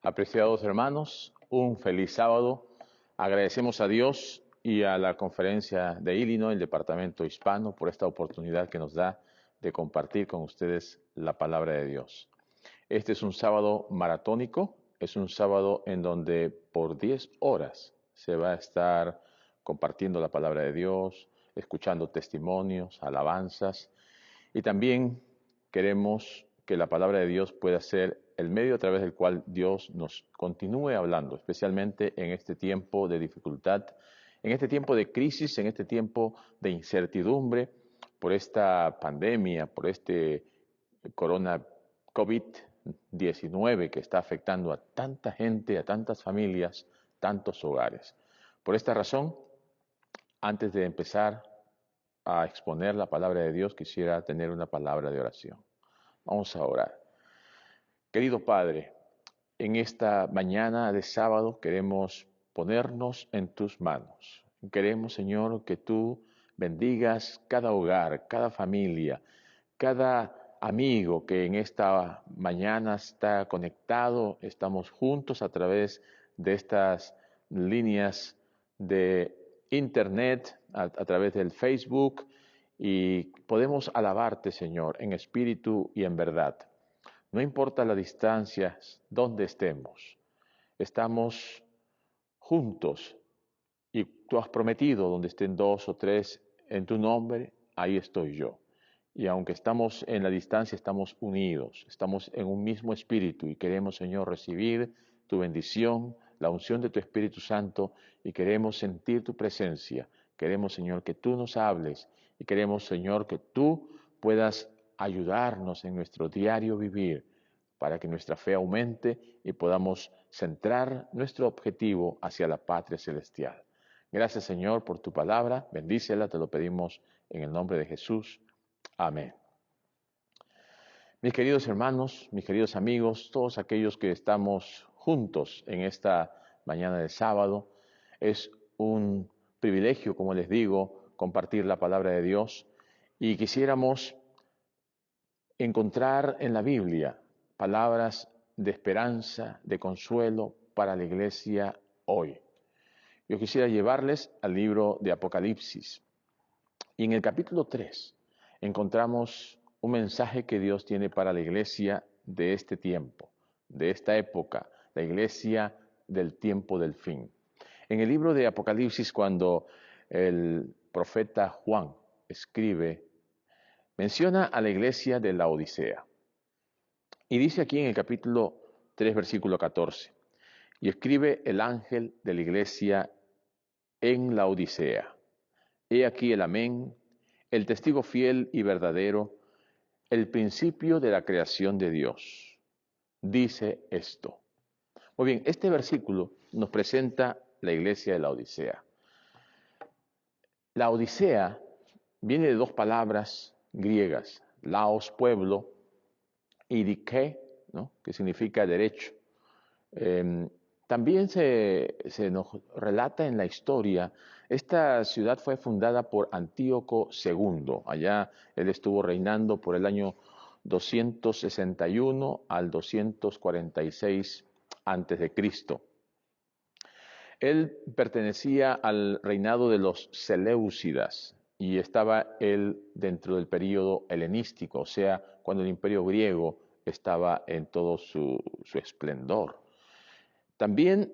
Apreciados hermanos, un feliz sábado. Agradecemos a Dios y a la Conferencia de Illinois, el Departamento Hispano, por esta oportunidad que nos da de compartir con ustedes la palabra de Dios. Este es un sábado maratónico, es un sábado en donde por 10 horas se va a estar compartiendo la palabra de Dios, escuchando testimonios, alabanzas, y también queremos que la palabra de Dios pueda ser el medio a través del cual Dios nos continúe hablando, especialmente en este tiempo de dificultad, en este tiempo de crisis, en este tiempo de incertidumbre, por esta pandemia, por este corona COVID-19 que está afectando a tanta gente, a tantas familias, tantos hogares. Por esta razón, antes de empezar a exponer la palabra de Dios, quisiera tener una palabra de oración. Vamos a orar. Querido Padre, en esta mañana de sábado queremos ponernos en tus manos. Queremos, Señor, que tú bendigas cada hogar, cada familia, cada amigo que en esta mañana está conectado. Estamos juntos a través de estas líneas de internet, a través del Facebook, y podemos alabarte, Señor, en espíritu y en verdad. No importa las distancias, donde estemos, estamos juntos y tú has prometido, donde estén 2 o 3 en tu nombre, ahí estoy yo. Y aunque estamos en la distancia, estamos unidos, estamos en un mismo espíritu y queremos, Señor, recibir tu bendición, la unción de tu Espíritu Santo, y queremos sentir tu presencia. Queremos, Señor, que tú nos hables, y queremos, Señor, que tú puedas ayudarnos en nuestro diario vivir para que nuestra fe aumente y podamos centrar nuestro objetivo hacia la patria celestial. Gracias, Señor, por tu palabra. Bendícela, te lo pedimos en el nombre de Jesús. Amén. Mis queridos hermanos, mis queridos amigos, todos aquellos que estamos juntos en esta mañana de sábado, es un privilegio, como les digo, compartir la palabra de Dios, y quisiéramos encontrar en la Biblia palabras de esperanza, de consuelo para la iglesia hoy. Yo quisiera llevarles al libro de Apocalipsis, y en el capítulo 3 encontramos un mensaje que Dios tiene para la iglesia de este tiempo, de esta época, la iglesia del tiempo del fin. En el libro de Apocalipsis, cuando el profeta Juan escribe, menciona a la iglesia de la Odisea. Y dice aquí en el capítulo 3, versículo 14, y escribe el ángel de la iglesia en la Odisea. He aquí el amén, el testigo fiel y verdadero, el principio de la creación de Dios. Dice esto. Muy bien, este versículo nos presenta la iglesia de la Odisea. La Odisea viene de 2 palabras griegas, laos, pueblo, y dike, ¿no?, que significa derecho. También se nos relata en la historia, esta ciudad fue fundada por Antíoco II. Allá él estuvo reinando por el año 261 al 246 a.C. Él pertenecía al reinado de los Seleucidas y estaba él dentro del período helenístico, o sea, cuando el imperio griego estaba en todo su esplendor. También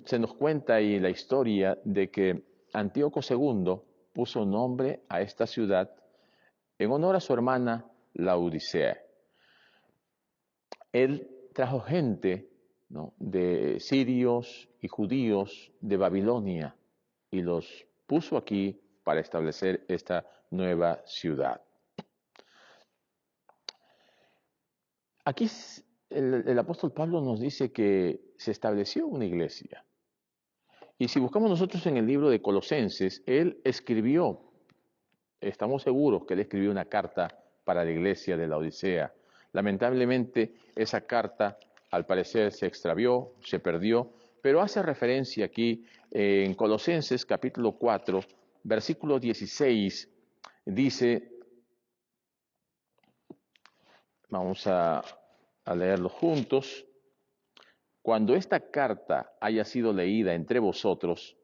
se nos cuenta ahí la historia de que Antíoco II puso nombre a esta ciudad en honor a su hermana Laodicea. Él trajo gente, ¿no?, de sirios y judíos de Babilonia y los puso aquí para establecer esta nueva ciudad. Aquí el apóstol Pablo nos dice que se estableció una iglesia. Y si buscamos nosotros en el libro de Colosenses, él escribió, estamos seguros que él escribió una carta para la iglesia de la Odisea. Lamentablemente esa carta al parecer se extravió, se perdió, pero hace referencia aquí en Colosenses capítulo 4, versículo 16, dice, vamos a leerlo juntos, cuando esta carta haya sido leída entre vosotros,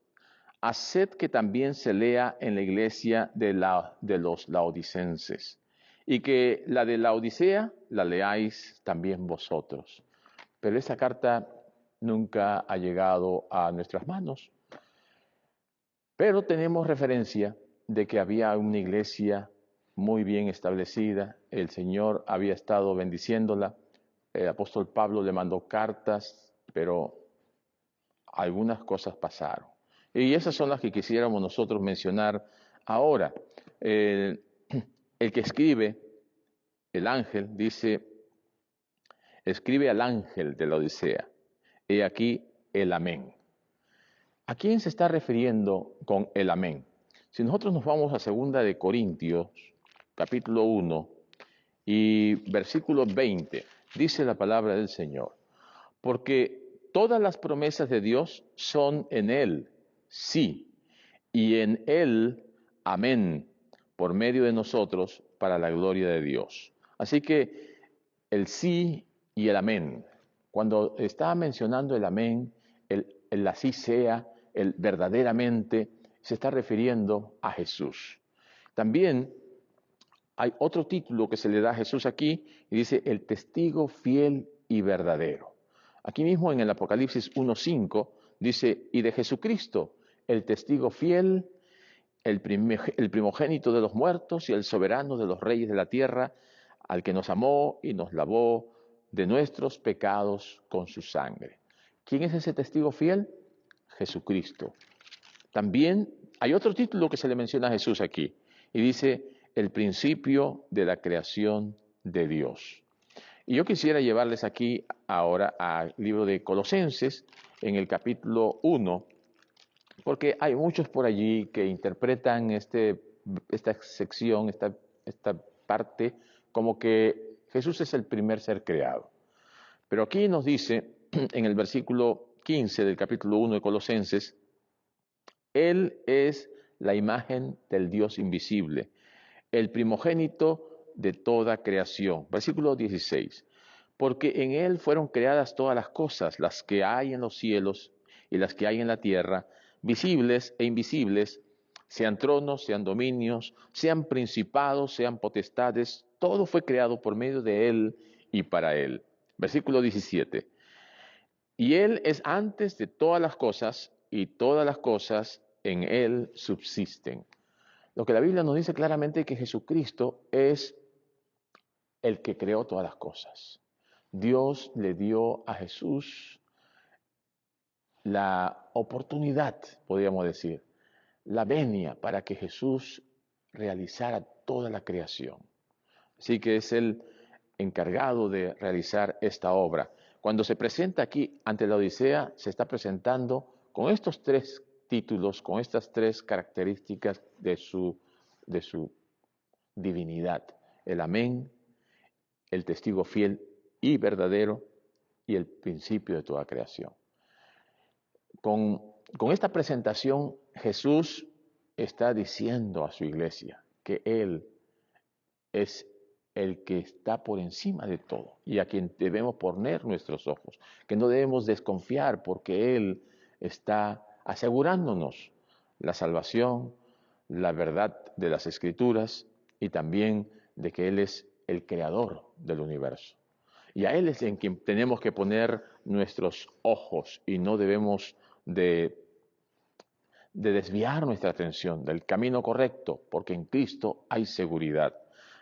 haced que también se lea en la iglesia de los laodicenses, y que la de la Odisea la leáis también vosotros. Pero esa carta nunca ha llegado a nuestras manos. Pero tenemos referencia de que había una iglesia muy bien establecida, el Señor había estado bendiciéndola, el apóstol Pablo le mandó cartas, pero algunas cosas pasaron. Y esas son las que quisiéramos nosotros mencionar ahora. El que escribe, el ángel, dice, escribe al ángel de la Odisea, he aquí el amén. ¿A quién se está refiriendo con el amén? Si nosotros nos vamos a 2 de Corintios, capítulo 1 y versículo 20, dice la palabra del Señor, porque todas las promesas de Dios son en Él, sí, y en Él, amén, por medio de nosotros, para la gloria de Dios. Así que el sí y el amén, cuando está mencionando el amén, el así sea, el verdaderamente, se está refiriendo a Jesús. También hay otro título que se le da a Jesús aquí y dice el testigo fiel y verdadero. Aquí mismo en el Apocalipsis 1:5 dice, y de Jesucristo, el testigo fiel, el primogénito de los muertos y el soberano de los reyes de la tierra, al que nos amó y nos lavó de nuestros pecados con su sangre. ¿Quién es ese testigo fiel? Jesucristo. También hay otro título que se le menciona a Jesús aquí, y dice, el principio de la creación de Dios. Y yo quisiera llevarles aquí ahora al libro de Colosenses, en el capítulo 1, porque hay muchos por allí que interpretan esta sección, esta parte, como que Jesús es el primer ser creado. Pero aquí nos dice, en el versículo 15 del capítulo 1 de Colosenses, Él es la imagen del Dios invisible, el primogénito de toda creación. Versículo 16. Porque en Él fueron creadas todas las cosas, las que hay en los cielos y las que hay en la tierra, visibles e invisibles, sean tronos, sean dominios, sean principados, sean potestades, todo fue creado por medio de Él y para Él. Versículo 17. Y Él es antes de todas las cosas, y todas las cosas en Él subsisten. Lo que la Biblia nos dice claramente es que Jesucristo es el que creó todas las cosas. Dios le dio a Jesús la oportunidad, podríamos decir, la venia para que Jesús realizara toda la creación. Así que es el encargado de realizar esta obra. Cuando se presenta aquí ante la Odisea, se está presentando con estos 3 títulos, con estas 3 características de su divinidad. El amén, el testigo fiel y verdadero y el principio de toda creación. Con esta presentación, Jesús está diciendo a su iglesia que Él es el que está por encima de todo y a quien debemos poner nuestros ojos, que no debemos desconfiar porque Él está asegurándonos la salvación, la verdad de las Escrituras y también de que Él es el creador del universo. Y a Él es en quien tenemos que poner nuestros ojos y no debemos de desviar nuestra atención del camino correcto, porque en Cristo hay seguridad.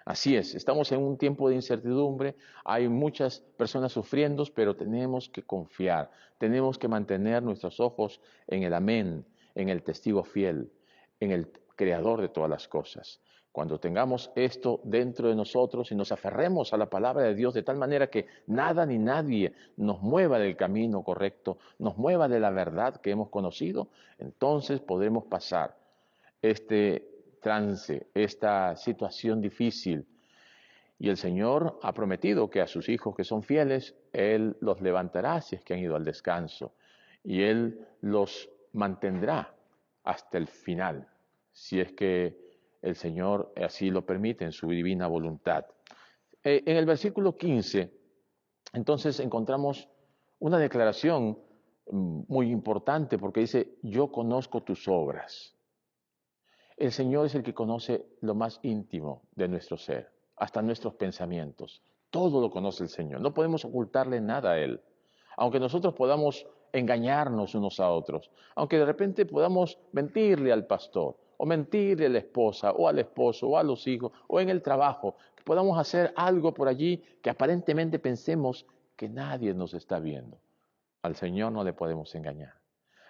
Así es, estamos en un tiempo de incertidumbre, hay muchas personas sufriendo, pero tenemos que confiar, tenemos que mantener nuestros ojos en el amén, en el testigo fiel, en el creador de todas las cosas. Cuando tengamos esto dentro de nosotros y nos aferremos a la palabra de Dios de tal manera que nada ni nadie nos mueva del camino correcto, nos mueva de la verdad que hemos conocido, entonces podremos pasar este trance, esta situación difícil. Y el Señor ha prometido que a sus hijos que son fieles, Él los levantará si es que han ido al descanso. Y Él los mantendrá hasta el final, si es que el Señor así lo permite en su divina voluntad. En el versículo 15, entonces encontramos una declaración muy importante porque dice, yo conozco tus obras. El Señor es el que conoce lo más íntimo de nuestro ser, hasta nuestros pensamientos. Todo lo conoce el Señor. No podemos ocultarle nada a Él. Aunque nosotros podamos engañarnos unos a otros, aunque de repente podamos mentirle al pastor, o mentirle a la esposa, o al esposo, o a los hijos, o en el trabajo, que podamos hacer algo por allí que aparentemente pensemos que nadie nos está viendo. Al Señor no le podemos engañar.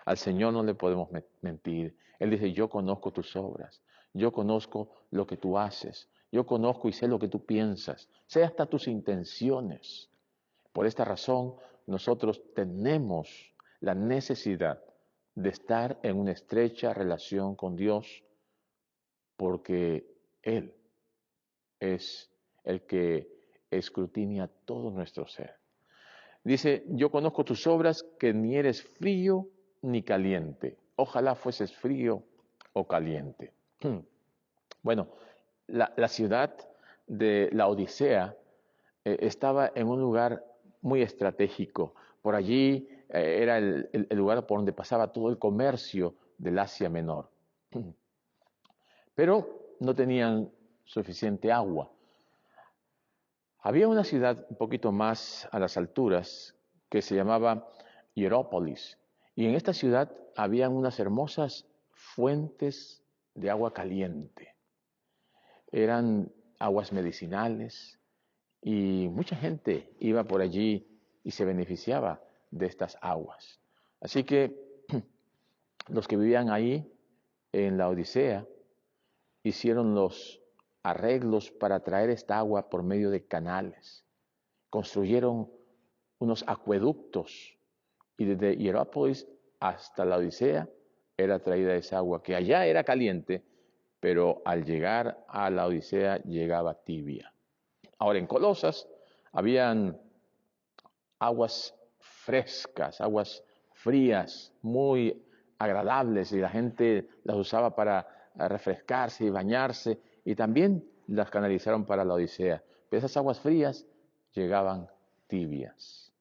Al Señor no le podemos mentir. Él dice, yo conozco tus obras, yo conozco lo que tú haces, yo conozco y sé lo que tú piensas, sé hasta tus intenciones. Por esta razón, nosotros tenemos la necesidad de estar en una estrecha relación con Dios porque Él es el que escrutina todo nuestro ser. Dice, yo conozco tus obras, que ni eres frío ni caliente. Ojalá fueses frío o caliente. Bueno, la ciudad de la Odisea estaba en un lugar muy estratégico. Por allí era el lugar por donde pasaba todo el comercio del Asia Menor. Pero no tenían suficiente agua. Había una ciudad un poquito más a las alturas que se llamaba Hierópolis. Y en esta ciudad habían unas hermosas fuentes de agua caliente. Eran aguas medicinales y mucha gente iba por allí y se beneficiaba de estas aguas. Así que los que vivían ahí en la Odisea hicieron los arreglos para traer esta agua por medio de canales. Construyeron unos acueductos y desde Hierápolis hasta la Odisea era traída esa agua, que allá era caliente, pero al llegar a la Odisea llegaba tibia. Ahora en Colosas habían aguas frescas, aguas frías, muy agradables, y la gente las usaba para refrescarse y bañarse, y también las canalizaron para la Odisea. Pero esas aguas frías llegaban tibias.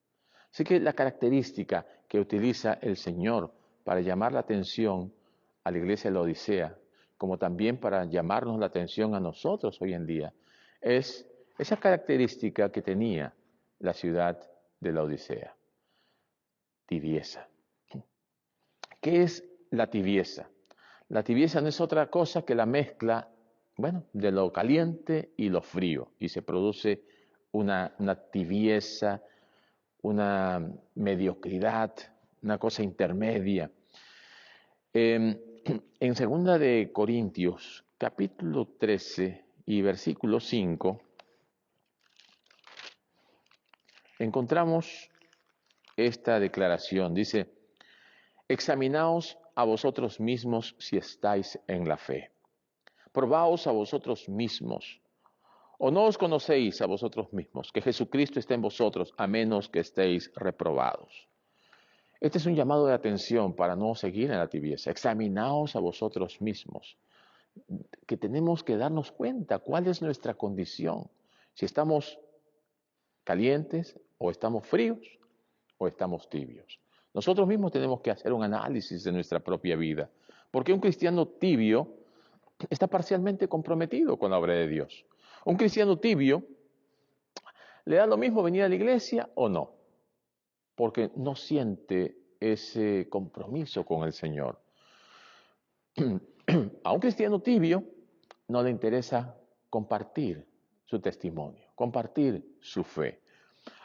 Así que la característica que utiliza el Señor para llamar la atención a la iglesia de la Odisea, como también para llamarnos la atención a nosotros hoy en día, es esa característica que tenía la ciudad de la Odisea: tibieza. ¿Qué es la tibieza? La tibieza no es otra cosa que la mezcla, bueno, de lo caliente y lo frío, y se produce una tibieza, una mediocridad, una cosa intermedia. En segunda de Corintios, capítulo 13 y versículo 5, encontramos esta declaración. Dice, examinaos a vosotros mismos si estáis en la fe. Probaos a vosotros mismos. ¿O no os conocéis a vosotros mismos que Jesucristo está en vosotros, a menos que estéis reprobados? Este es un llamado de atención para no seguir en la tibieza. Examinaos a vosotros mismos, que tenemos que darnos cuenta cuál es nuestra condición. Si estamos calientes, o estamos fríos, o estamos tibios. Nosotros mismos tenemos que hacer un análisis de nuestra propia vida, porque un cristiano tibio está parcialmente comprometido con la obra de Dios. Un cristiano tibio le da lo mismo venir a la iglesia o no, porque no siente ese compromiso con el Señor. A un cristiano tibio no le interesa compartir su testimonio, compartir su fe.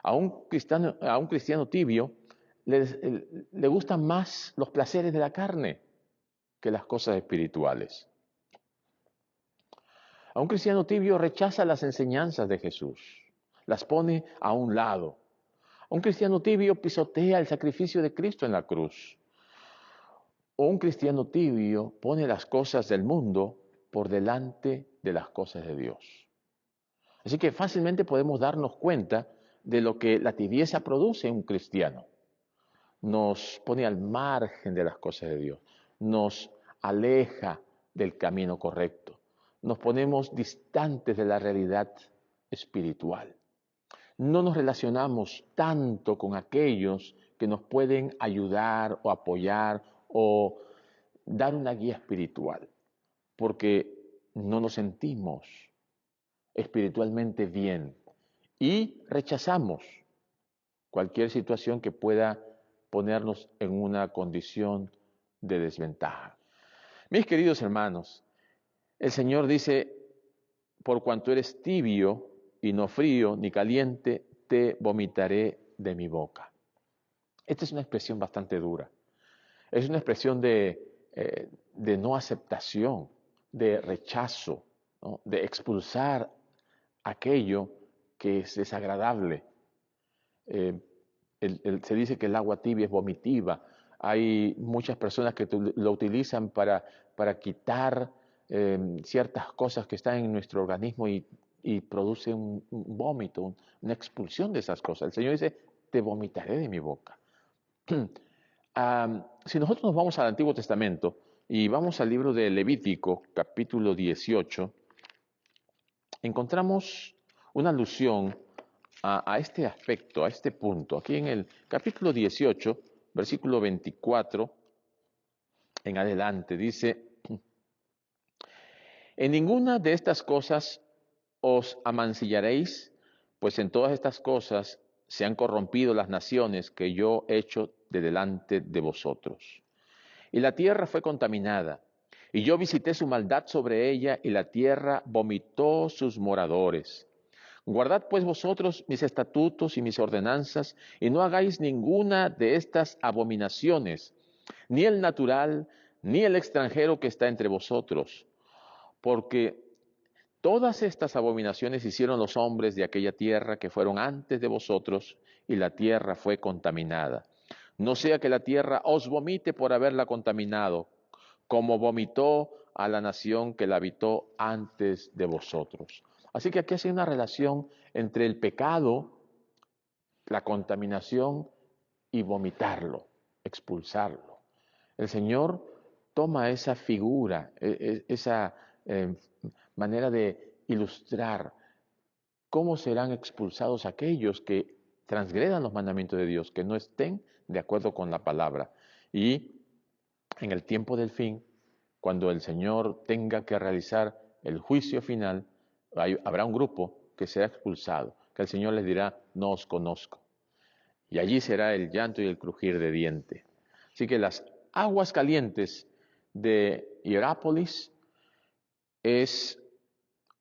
A un cristiano tibio le gustan más los placeres de la carne que las cosas espirituales. A un cristiano tibio rechaza las enseñanzas de Jesús, las pone a un lado. A un cristiano tibio pisotea el sacrificio de Cristo en la cruz. O un cristiano tibio pone las cosas del mundo por delante de las cosas de Dios. Así que fácilmente podemos darnos cuenta de lo que la tibieza produce en un cristiano. Nos pone al margen de las cosas de Dios, nos aleja del camino correcto, nos ponemos distantes de la realidad espiritual. No nos relacionamos tanto con aquellos que nos pueden ayudar o apoyar o dar una guía espiritual, porque no nos sentimos espiritualmente bien y rechazamos cualquier situación que pueda ponernos en una condición de desventaja. Mis queridos hermanos, el Señor dice, por cuanto eres tibio y no frío ni caliente, te vomitaré de mi boca. Esta es una expresión bastante dura. Es una expresión de no aceptación, de rechazo, ¿no? De expulsar aquello que es desagradable. Se dice que el agua tibia es vomitiva. Hay muchas personas que lo utilizan para quitar ciertas cosas que están en nuestro organismo y produce un vómito, una expulsión de esas cosas. El Señor dice, te vomitaré de mi boca. Si nosotros nos vamos al Antiguo Testamento y vamos al libro de Levítico, capítulo 18, encontramos una alusión a este aspecto, a este punto. Aquí en el capítulo 18, versículo 24 en adelante, dice, en ninguna de estas cosas os amancillaréis, pues en todas estas cosas se han corrompido las naciones que yo he hecho de delante de vosotros. Y la tierra fue contaminada, y yo visité su maldad sobre ella, y la tierra vomitó sus moradores. Guardad pues vosotros mis estatutos y mis ordenanzas, y no hagáis ninguna de estas abominaciones, ni el natural, ni el extranjero que está entre vosotros, porque todas estas abominaciones hicieron los hombres de aquella tierra que fueron antes de vosotros, y la tierra fue contaminada. No sea que la tierra os vomite por haberla contaminado, como vomitó a la nación que la habitó antes de vosotros. Así que aquí hace una relación entre el pecado, la contaminación y vomitarlo, expulsarlo. El Señor toma esa figura, esa manera de ilustrar cómo serán expulsados aquellos que transgredan los mandamientos de Dios, que no estén de acuerdo con la palabra. Y en el tiempo del fin, cuando el Señor tenga que realizar el juicio final, habrá un grupo que será expulsado, que el Señor les dirá, no os conozco. Y allí será el llanto y el crujir de diente. Así que las aguas calientes de Hierápolis es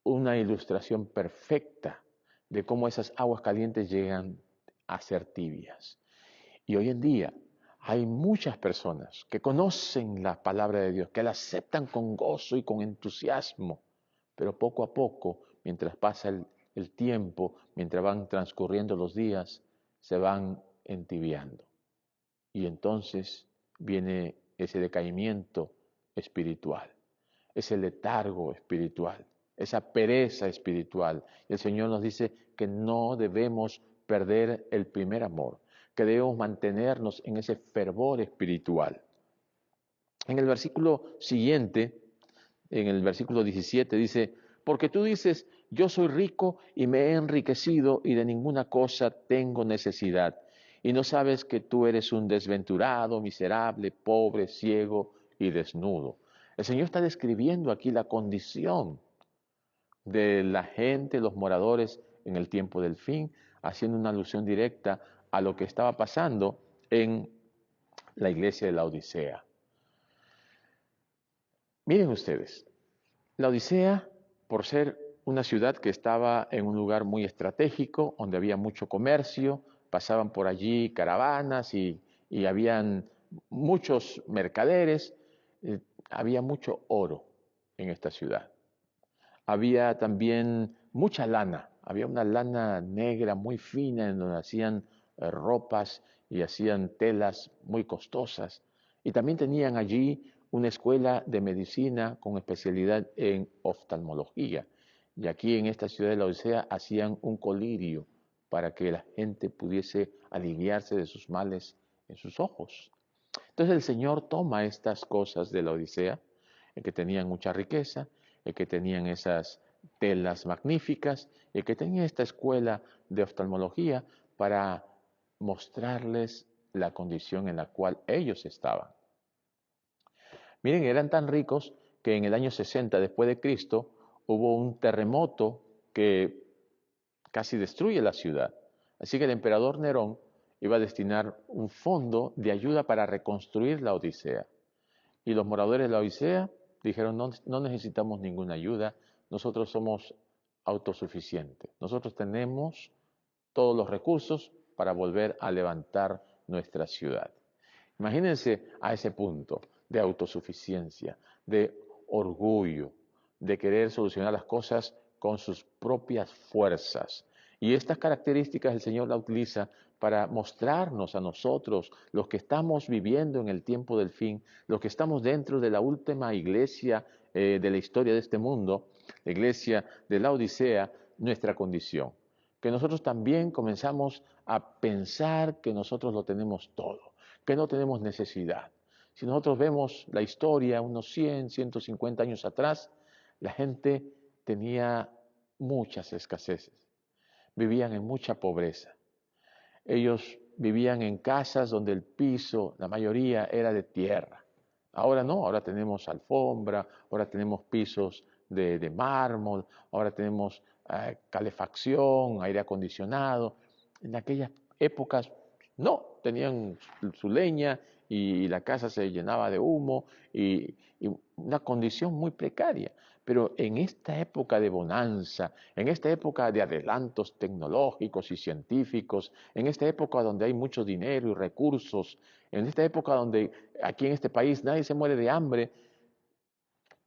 una ilustración perfecta de cómo esas aguas calientes llegan a ser tibias. Y hoy en día hay muchas personas que conocen la palabra de Dios, que la aceptan con gozo y con entusiasmo, pero poco a poco, mientras pasa el tiempo, mientras van transcurriendo los días, se van entibiando. Y entonces viene ese decaimiento espiritual, ese letargo espiritual, esa pereza espiritual. Y el Señor nos dice que no debemos perder el primer amor, que debemos mantenernos en ese fervor espiritual. En el versículo siguiente, en el versículo 17, dice, porque tú dices, yo soy rico y me he enriquecido y de ninguna cosa tengo necesidad. Y no sabes que tú eres un desventurado, miserable, pobre, ciego y desnudo. El Señor está describiendo aquí la condición de la gente, los moradores en el tiempo del fin, haciendo una alusión directa a lo que estaba pasando en la iglesia de la Odisea. Miren ustedes, la Odisea, por ser una ciudad que estaba en un lugar muy estratégico, donde había mucho comercio, pasaban por allí caravanas y habían muchos mercaderes, había mucho oro en esta ciudad. Había también mucha lana, había una lana negra muy fina en donde hacían ropas y hacían telas muy costosas. Y también tenían allí una escuela de medicina con especialidad en oftalmología. Y aquí en esta ciudad de la Odisea hacían un colirio para que la gente pudiese aliviarse de sus males en sus ojos. Entonces el Señor toma estas cosas de la Odisea, en que tenían mucha riqueza, en que tenían esas telas magníficas y que tenía esta escuela de oftalmología para mostrarles la condición en la cual ellos estaban. Miren, eran tan ricos que en el año 60 después de Cristo hubo un terremoto que casi destruye la ciudad. Así que el emperador Nerón iba a destinar un fondo de ayuda para reconstruir la Odisea. Y los moradores de la Odisea dijeron, no necesitamos ninguna ayuda, nosotros somos autosuficientes, nosotros tenemos todos los recursos para volver a levantar nuestra ciudad. Imagínense a ese punto de autosuficiencia, de orgullo, de querer solucionar las cosas con sus propias fuerzas. Y estas características el Señor la utiliza para mostrarnos a nosotros, los que estamos viviendo en el tiempo del fin, los que estamos dentro de la última iglesia de la historia de este mundo, la iglesia de la Odisea, nuestra condición. Que nosotros también comenzamos a pensar que nosotros lo tenemos todo, que no tenemos necesidad. Si nosotros vemos la historia unos 100, 150 años atrás, la gente tenía muchas escaseces, vivían en mucha pobreza. Ellos vivían en casas donde el piso, la mayoría, era de tierra. Ahora no, ahora tenemos alfombra, ahora tenemos pisos de mármol, ahora tenemos calefacción, aire acondicionado. En aquellas épocas no, tenían su leña y la casa se llenaba de humo y una condición muy precaria. Pero en esta época de bonanza, en esta época de adelantos tecnológicos y científicos, en esta época donde hay mucho dinero y recursos, en esta época donde aquí en este país nadie se muere de hambre,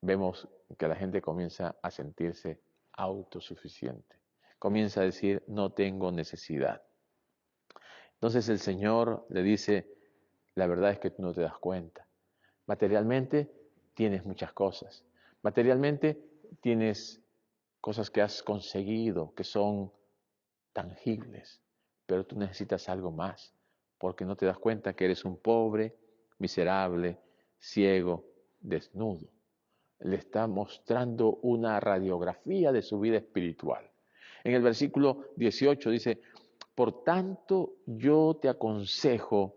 vemos que la gente comienza a sentirse autosuficiente. Comienza a decir, no tengo necesidad. Entonces el Señor le dice, la verdad es que tú no te das cuenta. Materialmente tienes muchas cosas. Materialmente tienes cosas que has conseguido, que son tangibles, pero tú necesitas algo más, porque no te das cuenta que eres un pobre, miserable, ciego, desnudo. Le está mostrando una radiografía de su vida espiritual. En el versículo 18 dice, por tanto yo te aconsejo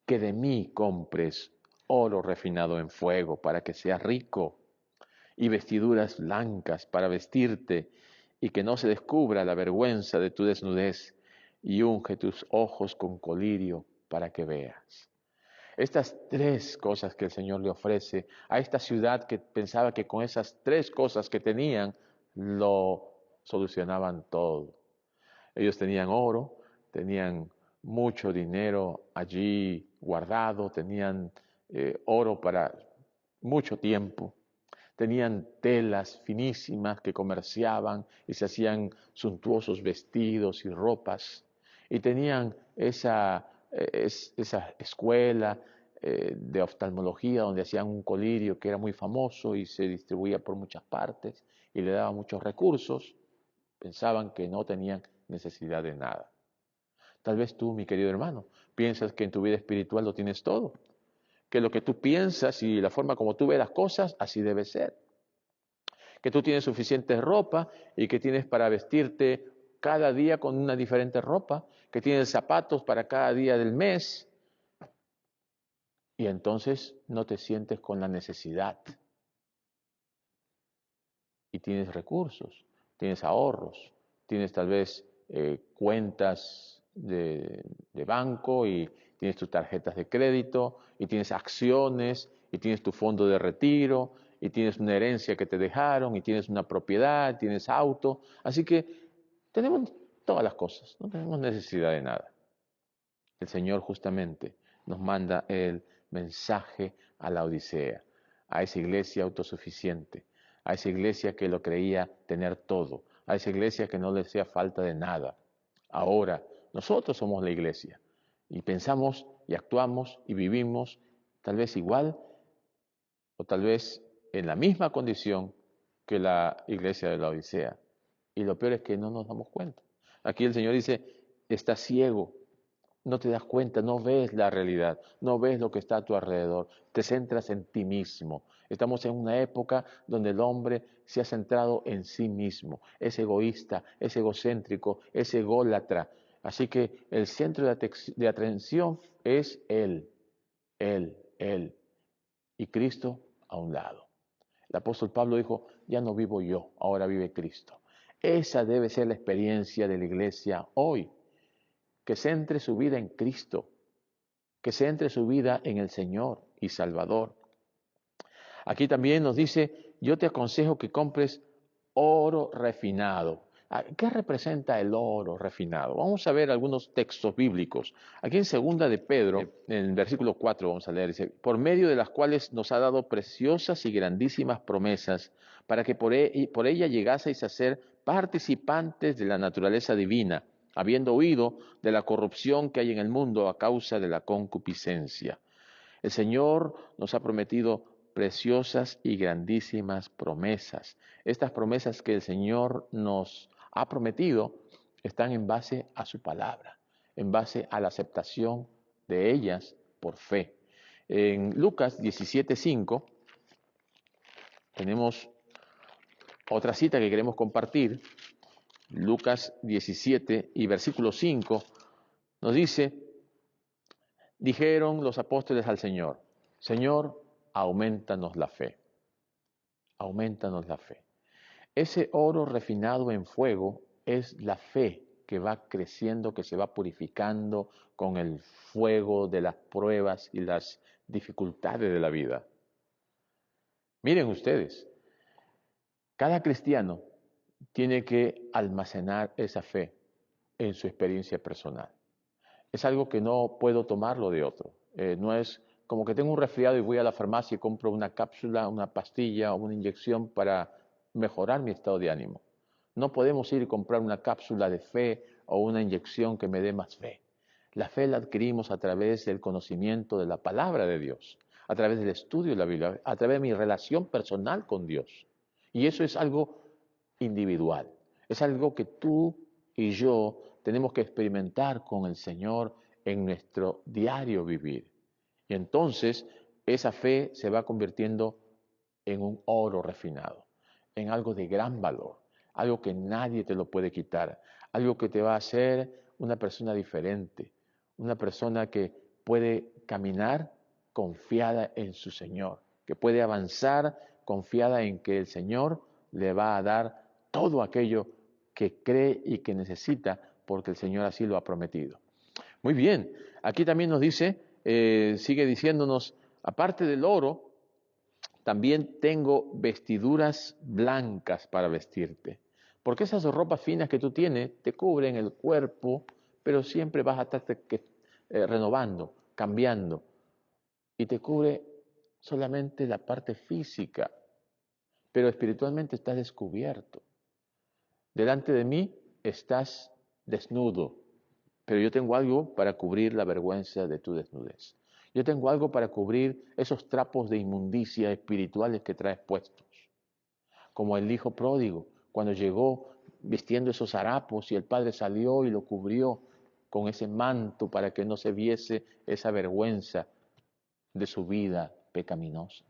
que de mí compres oro refinado en fuego para que seas rico y vestiduras blancas para vestirte y que no se descubra la vergüenza de tu desnudez y unge tus ojos con colirio para que veas. Estas tres cosas que el Señor le ofrece a esta ciudad que pensaba que con esas tres cosas que tenían lo solucionaban todo. Ellos tenían oro, tenían mucho dinero allí guardado, tenían oro para mucho tiempo, tenían telas finísimas que comerciaban y se hacían suntuosos vestidos y ropas, y tenían esa escuela de oftalmología donde hacían un colirio que era muy famoso y se distribuía por muchas partes y le daba muchos recursos. Pensaban que no tenían necesidad de nada. Tal vez tú, mi querido hermano, piensas que en tu vida espiritual lo tienes todo, que lo que tú piensas y la forma como tú ves las cosas, así debe ser. Que tú tienes suficiente ropa y que tienes para vestirte cada día con una diferente ropa, que tienes zapatos para cada día del mes, y entonces no te sientes con la necesidad. Y tienes recursos, tienes ahorros, tienes tal vez cuentas de banco y tienes tus tarjetas de crédito y tienes acciones y tienes tu fondo de retiro y tienes una herencia que te dejaron y tienes una propiedad, tienes auto. Así que tenemos todas las cosas, no tenemos necesidad de nada. El Señor justamente nos manda el mensaje a la Odisea, a esa iglesia autosuficiente, a esa iglesia que lo creía tener todo, a esa iglesia que no le hacía falta de nada. Ahora, nosotros somos la iglesia y pensamos y actuamos y vivimos tal vez igual o tal vez en la misma condición que la iglesia de la Odisea. Y lo peor es que no nos damos cuenta. Aquí el Señor dice, está ciego, no te das cuenta, no ves la realidad, no ves lo que está a tu alrededor, te centras en ti mismo. Estamos en una época donde el hombre se ha centrado en sí mismo, es egoísta, es egocéntrico, es ególatra. Así que el centro de atención es Él, y Cristo a un lado. El apóstol Pablo dijo, ya no vivo yo, ahora vive Cristo. Esa debe ser la experiencia de la iglesia hoy, que centre su vida en Cristo, que centre su vida en el Señor y Salvador. Aquí también nos dice, yo te aconsejo que compres oro refinado. ¿Qué representa el oro refinado? Vamos a ver algunos textos bíblicos. Aquí en segunda de Pedro, en el versículo 4 vamos a leer, dice, por medio de las cuales nos ha dado preciosas y grandísimas promesas, para que por ella llegaseis a ser participantes de la naturaleza divina, habiendo huido de la corrupción que hay en el mundo a causa de la concupiscencia. El Señor nos ha prometido preciosas y grandísimas promesas. Estas promesas que el Señor nos ha prometido están en base a su palabra, en base a la aceptación de ellas por fe. En Lucas 17:5 tenemos otra cita que queremos compartir. Lucas 17 y versículo 5 nos dice, dijeron los apóstoles al Señor, Señor, aumentanos la fe, aumentanos la fe. Ese oro refinado en fuego es la fe que va creciendo, que se va purificando con el fuego de las pruebas y las dificultades de la vida. Miren ustedes, cada cristiano tiene que almacenar esa fe en su experiencia personal. Es algo que no puedo tomarlo de otro. No es como que tengo un resfriado y voy a la farmacia y compro una cápsula, una pastilla o una inyección para mejorar mi estado de ánimo. No podemos ir y comprar una cápsula de fe o una inyección que me dé más fe. La fe la adquirimos a través del conocimiento de la palabra de Dios, a través del estudio de la Biblia, a través de mi relación personal con Dios. Y eso es algo individual. Es algo que tú y yo tenemos que experimentar con el Señor en nuestro diario vivir. Y entonces esa fe se va convirtiendo en un oro refinado, en algo de gran valor, algo que nadie te lo puede quitar, algo que te va a hacer una persona diferente, una persona que puede caminar confiada en su Señor, que puede avanzar confiada en que el Señor le va a dar todo aquello que cree y que necesita, porque el Señor así lo ha prometido. Muy bien, aquí también nos dice, sigue diciéndonos, aparte del oro, también tengo vestiduras blancas para vestirte. Porque esas ropas finas que tú tienes te cubren el cuerpo, pero siempre vas a estar renovando, cambiando. Y te cubre solamente la parte física, pero espiritualmente estás descubierto. Delante de mí estás desnudo, pero yo tengo algo para cubrir la vergüenza de tu desnudez. Yo tengo algo para cubrir esos trapos de inmundicia espirituales que traes puestos. Como el hijo pródigo, cuando llegó vistiendo esos harapos y el padre salió y lo cubrió con ese manto para que no se viese esa vergüenza de su vida pecaminosa.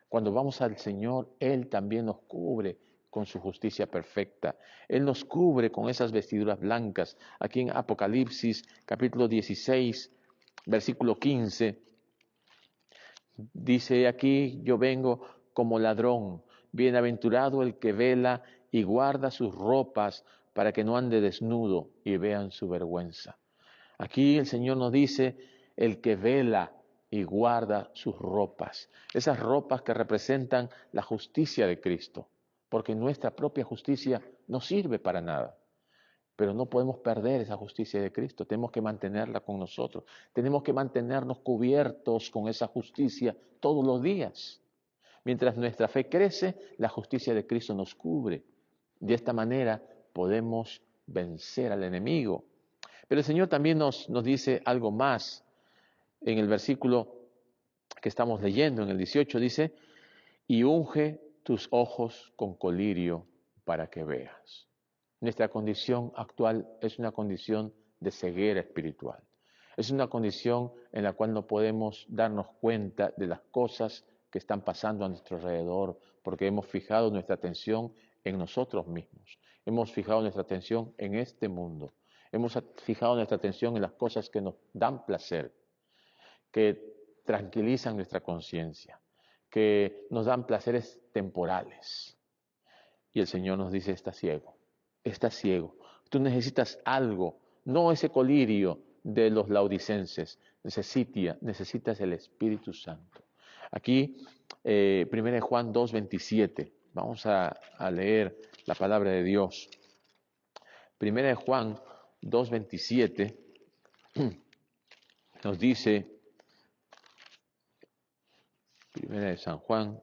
Cuando vamos al Señor, Él también nos cubre con su justicia perfecta. Él nos cubre con esas vestiduras blancas. Aquí en Apocalipsis capítulo 16, versículo 15, dice aquí, yo vengo como ladrón, bienaventurado el que vela y guarda sus ropas para que no ande desnudo y vean su vergüenza. Aquí el Señor nos dice, el que vela y guarda sus ropas, esas ropas que representan la justicia de Cristo, porque nuestra propia justicia no sirve para nada. Pero no podemos perder esa justicia de Cristo, tenemos que mantenerla con nosotros, tenemos que mantenernos cubiertos con esa justicia todos los días. Mientras nuestra fe crece, la justicia de Cristo nos cubre. De esta manera podemos vencer al enemigo. Pero el Señor también nos dice algo más. En el versículo que estamos leyendo, en el 18, dice, y unge tus ojos con colirio para que veas. Nuestra condición actual es una condición de ceguera espiritual. Es una condición en la cual no podemos darnos cuenta de las cosas que están pasando a nuestro alrededor, porque hemos fijado nuestra atención en nosotros mismos. Hemos fijado nuestra atención en este mundo. Hemos fijado nuestra atención en las cosas que nos dan placer, que tranquilizan nuestra conciencia, que nos dan placeres temporales. Y el Señor nos dice, estás ciego, estás ciego. Tú necesitas algo, no ese colirio de los laodicenses, necesitas el Espíritu Santo. Aquí, 1 Juan 2:27, vamos a leer la palabra de Dios. 1 Juan 2:27 nos dice, 1 de San Juan,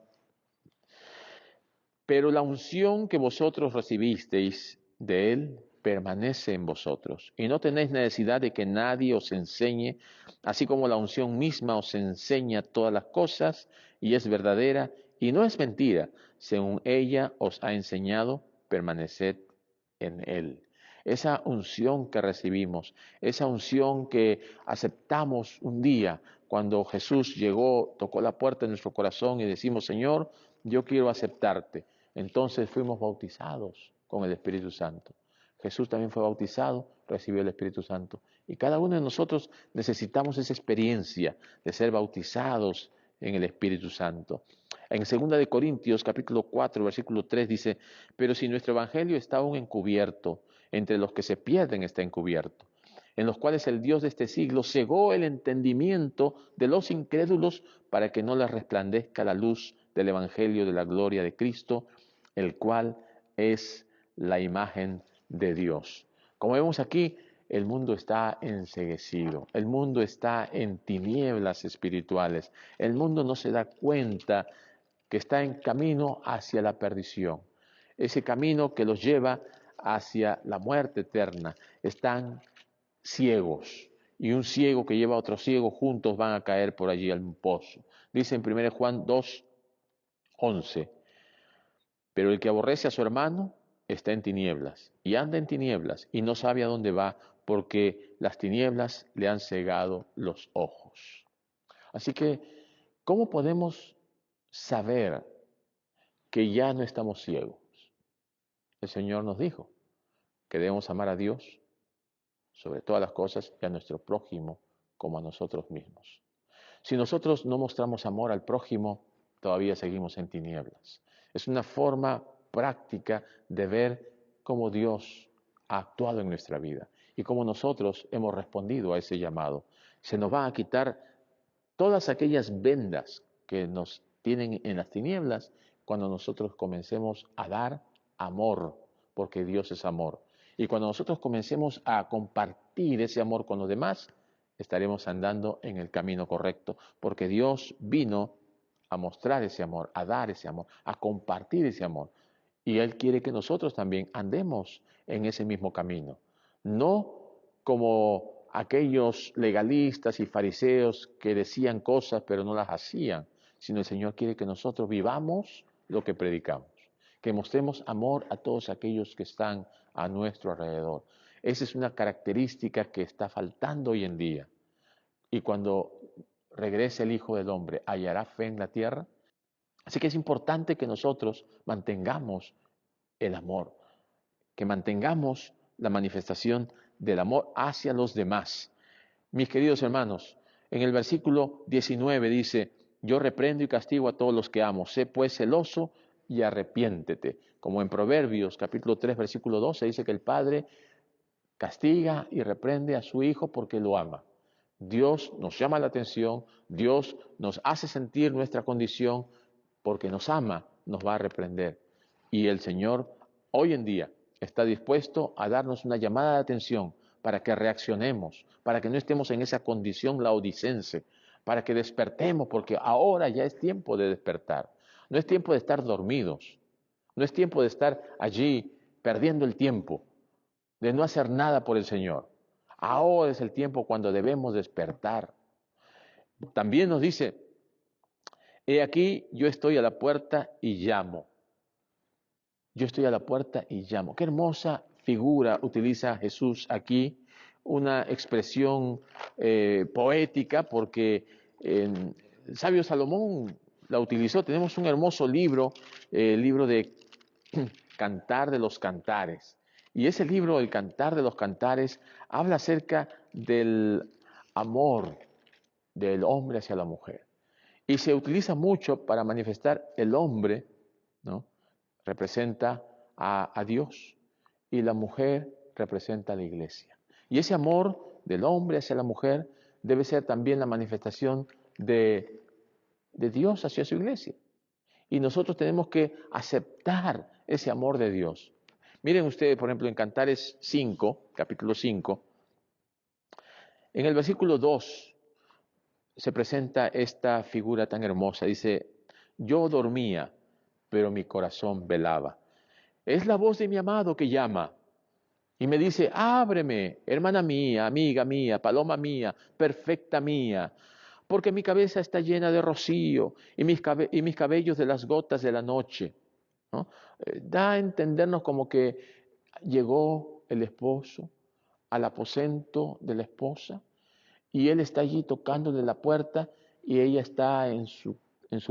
pero la unción que vosotros recibisteis de Él permanece en vosotros, y no tenéis necesidad de que nadie os enseñe, así como la unción misma os enseña todas las cosas, y es verdadera, y no es mentira, según ella os ha enseñado, permaneced en Él. Esa unción que recibimos, esa unción que aceptamos un día, cuando Jesús llegó, tocó la puerta de nuestro corazón y decimos, Señor, yo quiero aceptarte. Entonces fuimos bautizados con el Espíritu Santo. Jesús también fue bautizado, recibió el Espíritu Santo. Y cada uno de nosotros necesitamos esa experiencia de ser bautizados en el Espíritu Santo. En 2 de Corintios, capítulo 4, versículo 3 dice, pero si nuestro evangelio está aún encubierto, entre los que se pierden está encubierto, en los cuales el Dios de este siglo cegó el entendimiento de los incrédulos para que no les resplandezca la luz del evangelio de la gloria de Cristo, el cual es la imagen de Dios. Como vemos aquí, el mundo está enceguecido, el mundo está en tinieblas espirituales, el mundo no se da cuenta que está en camino hacia la perdición, ese camino que los lleva hacia la muerte eterna. Están ciegos, y un ciego que lleva a otro ciego juntos van a caer por allí al pozo. Dice en 1 Juan 2:11, pero el que aborrece a su hermano está en tinieblas, y anda en tinieblas, y no sabe a dónde va, porque las tinieblas le han cegado los ojos. Así que, ¿cómo podemos saber que ya no estamos ciegos? El Señor nos dijo que debemos amar a Dios sobre todas las cosas y a nuestro prójimo como a nosotros mismos. Si nosotros no mostramos amor al prójimo, todavía seguimos en tinieblas. Es una forma práctica de ver cómo Dios ha actuado en nuestra vida y cómo nosotros hemos respondido a ese llamado. Se nos van a quitar todas aquellas vendas que nos tienen en las tinieblas cuando nosotros comencemos a dar amor, porque Dios es amor. Y cuando nosotros comencemos a compartir ese amor con los demás, estaremos andando en el camino correcto, porque Dios vino a mostrar ese amor, a dar ese amor, a compartir ese amor. Y Él quiere que nosotros también andemos en ese mismo camino. No como aquellos legalistas y fariseos que decían cosas pero no las hacían, sino el Señor quiere que nosotros vivamos lo que predicamos, que mostremos amor a todos aquellos que están a nuestro alrededor. Esa es una característica que está faltando hoy en día. Y cuando regrese el Hijo del Hombre, ¿hallará fe en la tierra? Así que es importante que nosotros mantengamos el amor, que mantengamos la manifestación del amor hacia los demás. Mis queridos hermanos, en el versículo 19 dice, yo reprendo y castigo a todos los que amo, sé pues celoso y arrepiéntete. Como en Proverbios capítulo 3 versículo 12 dice que el Padre castiga y reprende a su Hijo porque lo ama. Dios nos llama la atención, Dios nos hace sentir nuestra condición, porque nos ama, nos va a reprender. Y el Señor hoy en día está dispuesto a darnos una llamada de atención para que reaccionemos, para que no estemos en esa condición laodicense, para que despertemos, porque ahora ya es tiempo de despertar. No es tiempo de estar dormidos, no es tiempo de estar allí perdiendo el tiempo, de no hacer nada por el Señor. Ahora es el tiempo cuando debemos despertar. También nos dice, he aquí, yo estoy a la puerta y llamo. Yo estoy a la puerta y llamo. Qué hermosa figura utiliza Jesús aquí una expresión poética, porque el sabio Salomón la utilizó. Tenemos un hermoso libro, el libro de Cantar de los Cantares. Y ese libro, el Cantar de los Cantares, habla acerca del amor del hombre hacia la mujer. Y se utiliza mucho para manifestar el hombre, ¿no? Representa a Dios y la mujer representa a la iglesia. Y ese amor del hombre hacia la mujer debe ser también la manifestación de Dios hacia su iglesia. Y nosotros tenemos que aceptar ese amor de Dios. Miren ustedes, por ejemplo, en Cantares 5, capítulo 5, en el versículo 2 se presenta esta figura tan hermosa. Dice, yo dormía, pero mi corazón velaba. Es la voz de mi amado que llama y me dice, ábreme, hermana mía, amiga mía, paloma mía, perfecta mía, porque mi cabeza está llena de rocío y mis cabellos de las gotas de la noche, ¿no? Da a entendernos como que llegó el esposo al aposento de la esposa y él está allí tocándole la puerta y ella está en su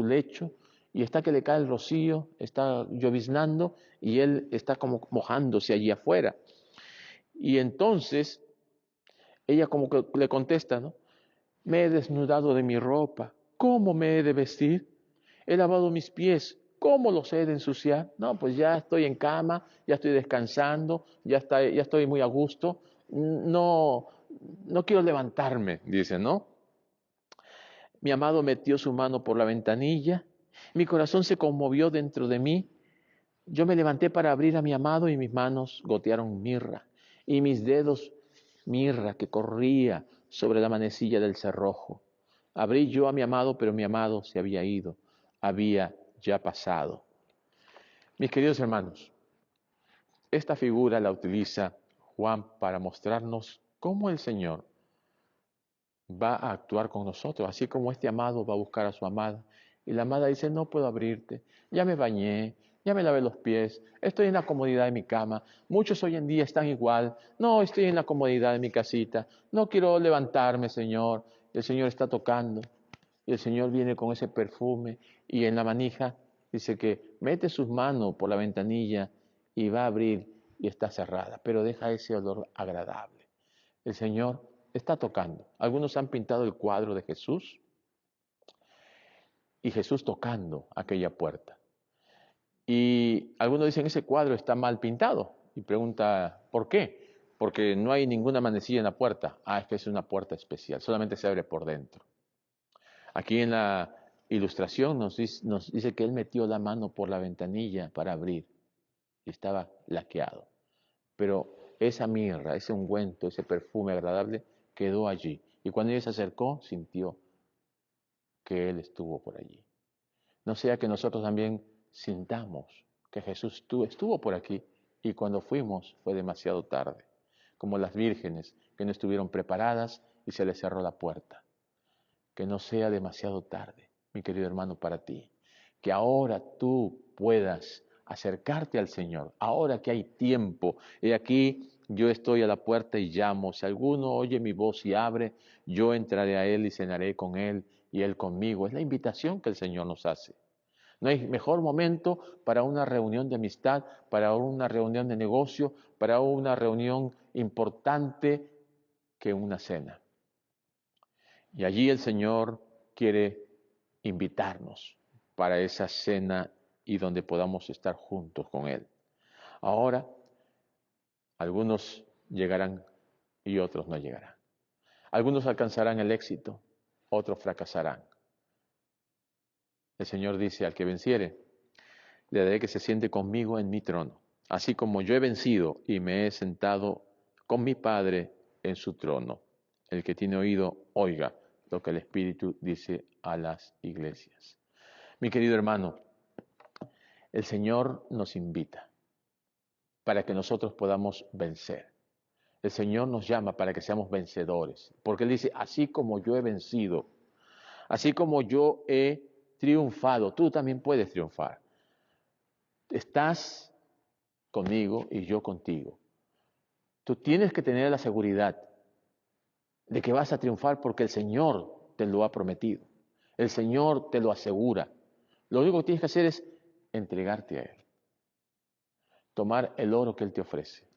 lecho y está que le cae el rocío, está lloviznando y él está como mojándose allí afuera. Y entonces ella como que le contesta, ¿no? Me he desnudado de mi ropa, ¿cómo me he de vestir? He lavado mis pies, ¿cómo los he de ensuciar? No, pues ya estoy en cama, ya estoy descansando, ya estoy muy a gusto, no, no quiero levantarme, dice, ¿no? Mi amado metió su mano por la ventanilla, mi corazón se conmovió dentro de mí, yo me levanté para abrir a mi amado y mis manos gotearon mirra, y mis dedos mirra que corría sobre la manecilla del cerrojo. Abrí yo a mi amado, pero mi amado se había ido, había ya pasado. Mis queridos hermanos, esta figura la utiliza Juan para mostrarnos cómo el Señor va a actuar con nosotros, así como este amado va a buscar a su amada. Y la amada dice, no puedo abrirte, ya me bañé, ya me lavé los pies, estoy en la comodidad de mi cama. Muchos hoy en día están igual, no, estoy en la comodidad de mi casita, no quiero levantarme, Señor. El Señor está tocando y el Señor viene con ese perfume y en la manija dice que mete sus manos por la ventanilla y va a abrir y está cerrada, pero deja ese olor agradable. El Señor está tocando. Algunos han pintado el cuadro de Jesús y Jesús tocando aquella puerta. Y algunos dicen, ese cuadro está mal pintado. Y pregunta, ¿por qué? Porque no hay ninguna manecilla en la puerta. Ah, es que es una puerta especial, solamente se abre por dentro. Aquí en la ilustración nos dice que él metió la mano por la ventanilla para abrir y estaba laqueado. Pero esa mirra, ese ungüento, ese perfume agradable quedó allí. Y cuando ella se acercó, sintió que Él estuvo por allí. No sea que nosotros también sintamos que Jesús estuvo por aquí y cuando fuimos fue demasiado tarde, como las vírgenes que no estuvieron preparadas y se les cerró la puerta. Que no sea demasiado tarde, mi querido hermano, para ti. Que ahora tú puedas acercarte al Señor, ahora que hay tiempo. He aquí, yo estoy a la puerta y llamo. Si alguno oye mi voz y abre, yo entraré a Él y cenaré con Él y Él conmigo. Es la invitación que el Señor nos hace. No hay mejor momento para una reunión de amistad, para una reunión de negocio, para una reunión importante que una cena. Y allí el Señor quiere invitarnos para esa cena y donde podamos estar juntos con Él. Ahora, algunos llegarán y otros no llegarán. Algunos alcanzarán el éxito, otros fracasarán. El Señor dice, al que venciere, le daré que se siente conmigo en mi trono, así como yo he vencido y me he sentado con mi Padre en su trono. El que tiene oído, oiga lo que el Espíritu dice a las iglesias. Mi querido hermano, el Señor nos invita para que nosotros podamos vencer. El Señor nos llama para que seamos vencedores, porque Él dice, así como yo he vencido, así como yo he triunfado, tú también puedes triunfar. Estás conmigo y yo contigo. Tú tienes que tener la seguridad de que vas a triunfar porque el Señor te lo ha prometido. El Señor te lo asegura. Lo único que tienes que hacer es entregarte a Él. Tomar el oro que Él te ofrece.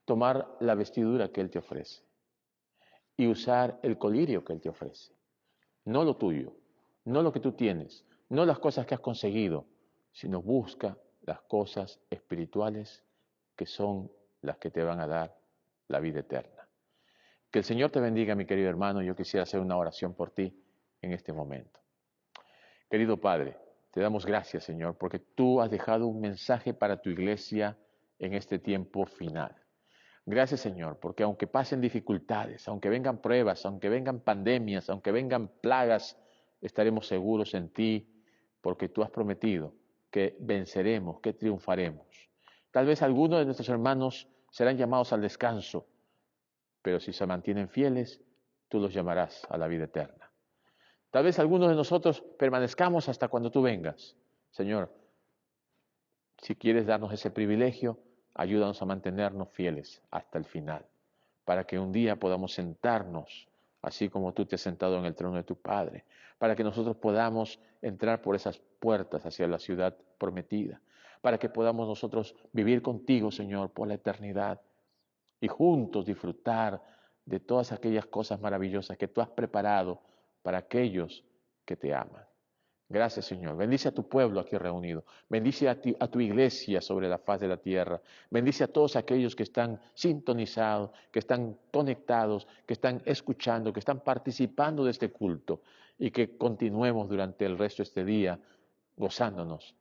Tomar la vestidura que Él te ofrece. Y usar el colirio que Él te ofrece. No lo tuyo, no lo que tú tienes, no las cosas que has conseguido, sino busca las cosas espirituales que son las que te van a dar la vida eterna. Que el Señor te bendiga, mi querido hermano. Yo quisiera hacer una oración por ti en este momento. Querido Padre, te damos gracias, Señor, porque tú has dejado un mensaje para tu iglesia en este tiempo final. Gracias, Señor, porque aunque pasen dificultades, aunque vengan pruebas, aunque vengan pandemias, aunque vengan plagas, estaremos seguros en ti, porque tú has prometido que venceremos, que triunfaremos. Tal vez algunos de nuestros hermanos serán llamados al descanso, pero si se mantienen fieles, tú los llamarás a la vida eterna. Tal vez algunos de nosotros permanezcamos hasta cuando tú vengas. Señor, si quieres darnos ese privilegio, ayúdanos a mantenernos fieles hasta el final, para que un día podamos sentarnos, así como tú te has sentado en el trono de tu Padre, para que nosotros podamos entrar por esas puertas hacia la ciudad prometida, para que podamos nosotros vivir contigo, Señor, por la eternidad y juntos disfrutar de todas aquellas cosas maravillosas que tú has preparado para aquellos que te aman. Gracias, Señor. Bendice a tu pueblo aquí reunido. Bendice a tu iglesia sobre la faz de la tierra. Bendice a todos aquellos que están sintonizados, que están conectados, que están escuchando, que están participando de este culto y que continuemos durante el resto de este día gozándonos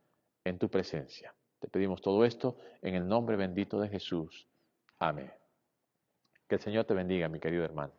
en tu presencia. Te pedimos todo esto en el nombre bendito de Jesús. Amén. Que el Señor te bendiga, mi querido hermano.